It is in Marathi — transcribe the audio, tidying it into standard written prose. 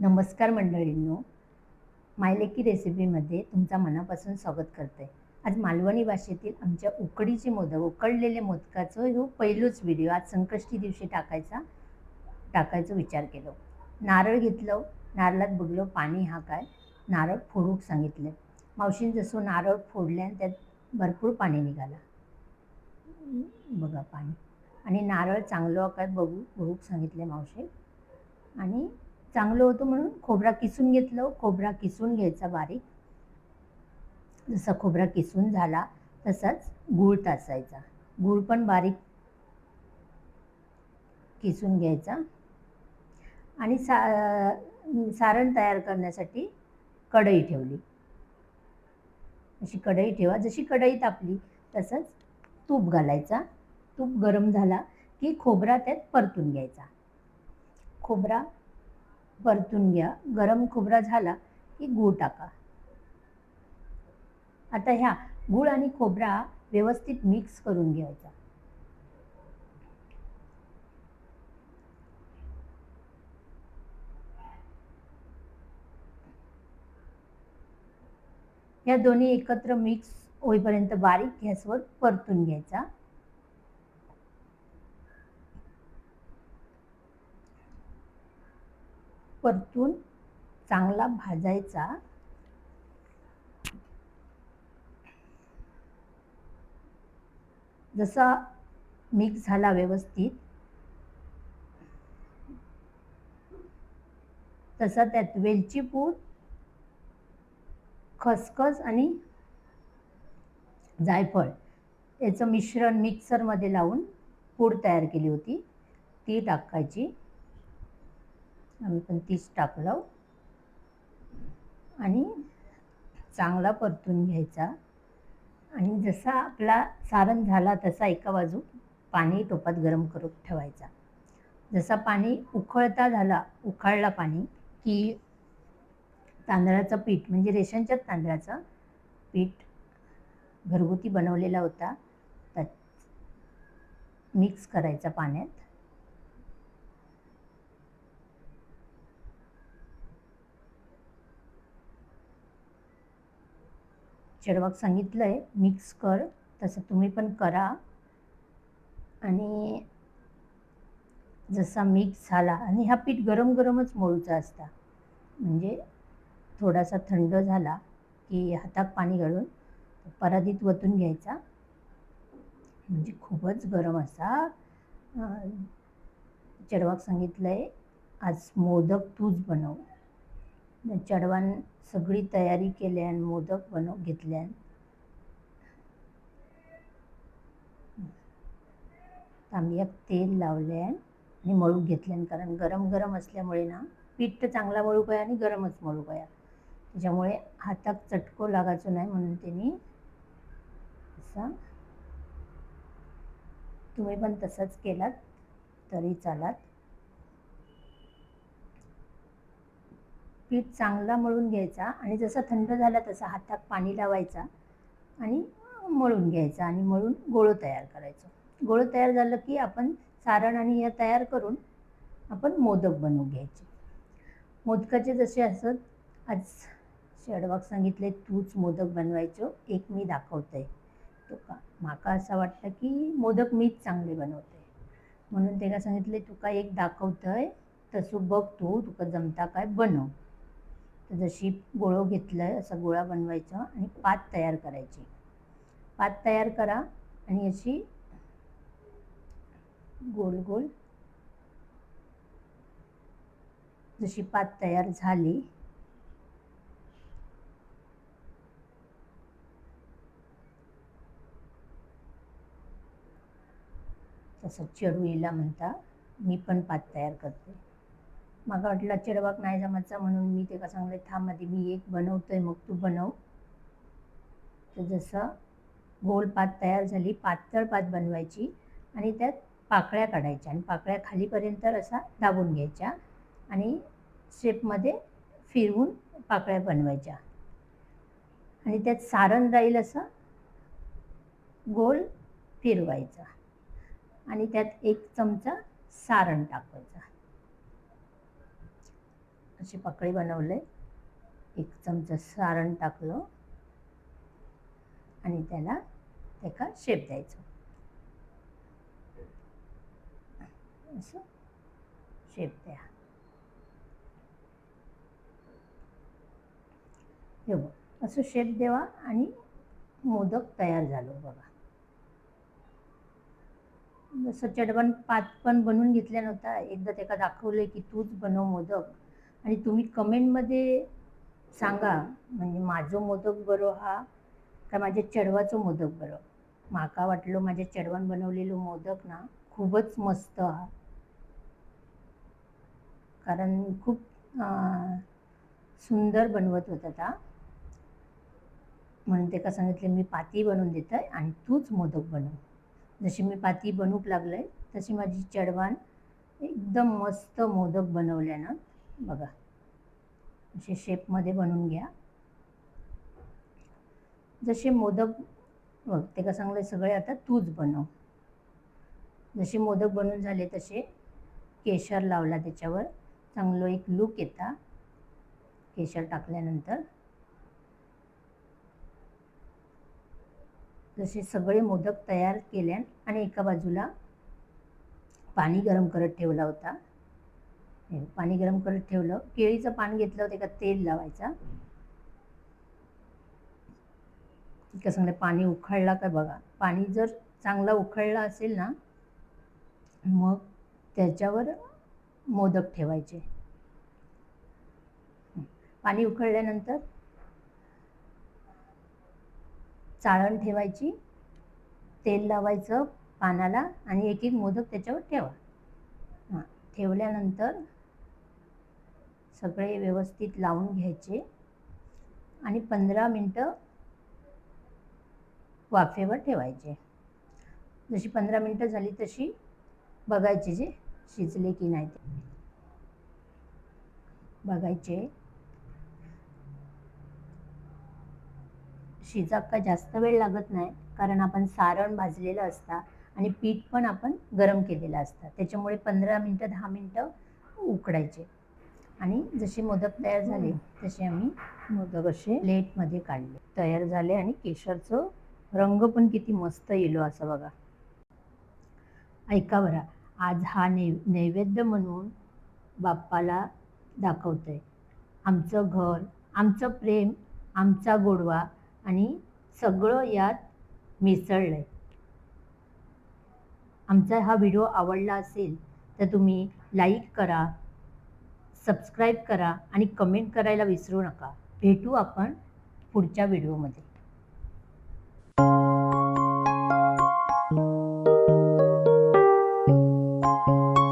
नमस्कार मंडळींनो, मायलेकी रेसिपीमध्ये तुमचा मनापासून स्वागत करते. आज मालवणी भाषेतील आमच्या उकडीचे मोदक, उकडलेले मोदकाचं हो पहिलाच व्हिडिओ आज संकष्टी दिवशी टाकायचा विचार केलो. नारळ घेतलं, नारळात बघलो पाणी हा काय, नारळ फोडूक सांगितले. मावशीन जसं नारळ फोडल्यान त्यात भरपूर पाणी निघाला. बघा पाणी. आणि नारळ चांगलं काय बघूक सांगितले मावशी. आणि चांगलं होतं म्हणून खोबरा किसून घेतलं. खोबरा किसून घ्यायचा बारीक. जसा खोबरा किसून झाला तसाच गूळ टाकायचा. गूळ पण बारीक किसून घ्यायचा. आणि सारण तयार करण्यासाठी कढई ठेवली. अशी कढई ठेवा. जशी कढई तापली तसंच तूप घालायचा. तूप गरम झाला की खोबरा त्यात परतून घ्यायचा. खोबरा परतून घ्या. गरम खोबरा झाला की गूळ टाका. आता ह्या गूळ आणि खोबरा व्यवस्थित मिक्स करून घ्यायचा. या दोन्ही एकत्र मिक्स होईपर्यंत बारीक गॅसवर परतून घ्यायचा. परतून चांगला भाजायचा. जसा मिक्स झाला व्यवस्थित तसा त्यात वेलची पूड, खसखस आणि जायफळ याचं मिश्रण मिक्सरमध्ये लावून पूड तयार केली होती ती टाकायची. आम्ही पण तीच टाकलं आणि चांगला परतून घ्यायचा. आणि जसा आपला सारण झाला तसा एका बाजू पाणी टोपात गरम करून ठेवायचा. जसा पाणी उकळला पाणी की तांदळाचं पीठ म्हणजे रेशनच्या तांदळाचं पीठ घरगुती बनवलेला होता त्यात मिक्स करायचा पाण्यात. चेडवाक सांगितलंय मिक्स कर, तसं तुम्ही पण करा. आणि जसा मिक्स झाला आणि हा पीठ गरम गरमच मळूचा असता, म्हणजे थोडासा थंड झाला की हातात पाणी घालून परातीत वतून घ्यायचा. म्हणजे खूपच गरम असा. चेडवाक सांगितलंय आज मोदक तूच बनव. चेडवान सगळी तयारी केल्यान मोदक बनव घेतल्यान. तांब्यात तेल लावल्यान आणि मळू घेतल्यान, कारण गरम गरम असल्यामुळे ना पीठ तर चांगला मळू पाया आणि गरमच मळू पाया, त्याच्यामुळे हातात चटको लागायचो नाही म्हणून त्यांनी असा. तुम्ही पण तसंच केलात तरी चालात. पीठ चांगला मळून घ्यायचा आणि जसा थंड झाला तसा हातात पाणी लावायचा आणि मळून घ्यायचा आणि मळून गोळं तयार करायचं. गोळं तयार झालं की आपण सारण आणि हे तयार करून आपण मोदक बनवून घ्यायचे. मोदकाचे जसे असत, आज चेडवाक सांगितले तूच मोदक बनवायचो, एक मी दाखवते तुका. माका असं वाटतं की मोदक मीच चांगले बनवते म्हणून त्याला सांगितले तुका एक दाखवतंय, तसं बघ तुका जमता काय बनव. तर जशी गोळं घेतलंय असा गोळा बनवायचा आणि पात तयार करायची. पात तयार करा आणि अशी गोल गोल जशी पात तयार झाली तसं चेडूला म्हणता मी पण पात तयार करते. मला वाटलं चेडवाक नाही जमायचं म्हणून मी ते का सांगले थांब आधी मी एक बनवतोय मग तू बनव. तर जसं गोल पात तयार झाली, पातळ पात बनवायची आणि त्यात पाकळ्या काढायच्या आणि पाकळ्या खालीपर्यंत असा दाबून घ्यायच्या आणि शेपमध्ये फिरवून पाकळ्या बनवायच्या आणि त्यात सारण राहील असं गोल फिरवायचा आणि त्यात एक चमचा सारण टाकायचा. अशी पाकळी बनवले, 1 चमचा सारण टाकलं आणि त्याला एका शेप द्यायचं. असं शेप द्या. हे बघ असं शेप द्यावा आणि मोदक तयार झालं बघा. जसं चढवण पात पण बनवून घेतल्या नव्हता, एकदा त्याला दाखवलं की तूच बनव मोदक आणि तुम्ही कमेंटमध्ये सांगा म्हणजे माझं मोदक बरो हा का माझ्या चढवाचं मोदक बरो. माका वाटलं माझ्या चढवण बनवलेलं मोदक ना खूपच मस्त हा, कारण खूप सुंदर बनवत होता ता, म्हणून त्याला सांगितलं मी पाती बनवून देतोय आणि तूच मोदक बनव. जशी मी पाती बनवूक लागले तशी माझी चढवाण एकदम मस्त मोदक बनवल्यानं बघा असे शेपमध्ये बनवून घ्या. जसे मोदक बघ त्याला सांगले सगळे आता तूच बनव. जसे मोदक बनवून झाले तसे केशर लावला त्याच्यावर, चांगलं एक लूक येता केशर टाकल्यानंतर. जसे सगळे मोदक तयार केल्या आणि एका बाजूला पाणी गरम करत ठेवला होता. पाणी गरम करत ठेवलं, केळीचं पान घेतलं होतं का तेल लावायचा. कसं म्हणजे पाणी उकळला का बघा, पाणी जर चांगला उकळला असेल ना मग त्याच्यावर मोदक ठेवायचे. पाणी उकळल्यानंतर चाळण ठेवायची, तेल लावायचं पानाला आणि एक एक मोदक त्याच्यावर ठेवा. हां ठेवल्यानंतर सगळे व्यवस्थित लावून घ्यायचे आणि 15 मिनटं वाफेवर ठेवायचे. जशी 15 मिनटं झाली तशी बघायचे जे शिजले की नाही ते बघायचे. शिजाक काय जास्त वेळ लागत नाही, कारण आपण सारण भाजलेलं असतं आणि पीठ पण आपण गरम केलेलं असतं, त्याच्यामुळे 15 मिनटं 10 मिनटं उकडायचे. आणि जसे मोदक तयार झाले तसे आम्ही मोदक असे प्लेटमध्ये काढले, तयार झाले आणि केशरचं रंग पण किती मस्त येलो असं बघा. ऐका बरं, आज हा नैवेद्य म्हणून बाप्पाला दाखवतोय. आमचं घर, आमचं प्रेम, आमचा गोडवा आणि सगळं यात मिसळलंय. आमचा हा व्हिडिओ आवडला असेल तर तुम्ही लाईक करा, सबस्क्राईब करा आणि कमेंट करायला विसरू नका. भेटू आपण पुढच्या व्हिडिओमध्ये.